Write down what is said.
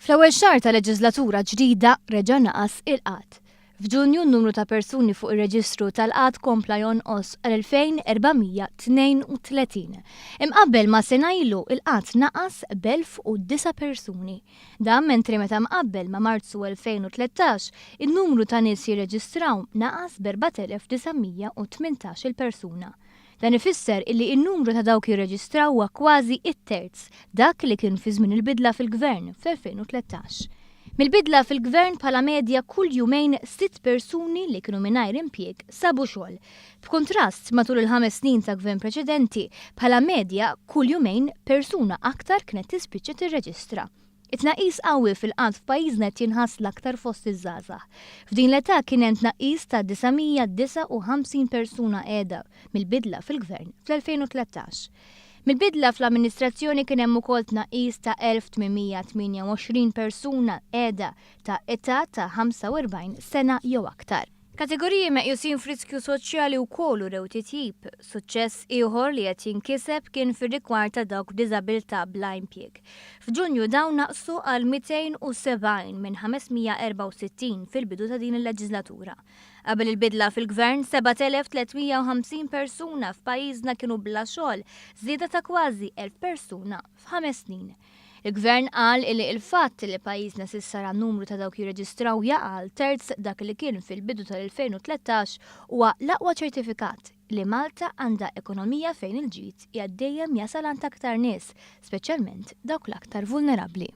Fl-ewwel xahar ta' leġislatura ġdida reġa' naqas il-qatt. F'Ġunju n-numru ta' persuni fuq ir-reġistru tal-qatt kompla jonqos għal 2432. Imqabbel ma' sena ilu il-qatt naqas b'1009 persuni. Dan mentri meta mqabbel ma' Marzu 2013 in-numru ta' nies jirreġistraw naqas b'4918 persuna. Dan ifisser illi n-numru ta' dawk jirreġistraw huwa kważi it-terz dak li kien fi żmien il-bidla fil-gvern fl-2013. Mill-bidla fil-gvern bħala medja kull jumejn 6 persuni li kienu mingħajr impjieg sabu xogħol. B'kuntrast matul il-5 snin ta' gvern preċedenti bħala medja kull jumejn persuna aktar kienet tispiċċa tirreġistra. It-tnaqqis qawwi fil-qatt f'pajjiżna qed jinħass l-aktar fost iż-żgħażagħ. F'din l-età kien hemm tnaqqis ta' 959 persuna qiegħda mill-bidla fil-gvern fl-2013. Mill-bidla fl-amministrazzjoni kien hemm ukoll tnaqqis ta' 1828 persuna qiegħda ta' età ta' 45 sena jew aktar. Kategoriji meqjusin f'riskju soċjali wkoll urew titjib. Suċċess ieħor li qed jinkiseb kien fir-rigward ta' dawk b'diżabilità bla impjieg. F'Ġunju dawn naqsu għal 270 minn 564 fil-bidu ta' din il-leġislatura. Qabel il-bidla fil-gvern 7350 persuna f'pajjiżna kienu bla xogħol, żieda ta' kważi 1000 persuna f'5 snin. Il-gvern qal li il-fatt li pajjiżna s'issa numru ta' dawk jirreġistraw jaqa' terz dak li kien fil-bidu tal-2013 huwa l-aqwa ċertifikat li Malta għandha ekonomija fejn il-ġid hija dejjem jasal għand aktar nies, speċjalment dawk l-aktar vulnerabbli.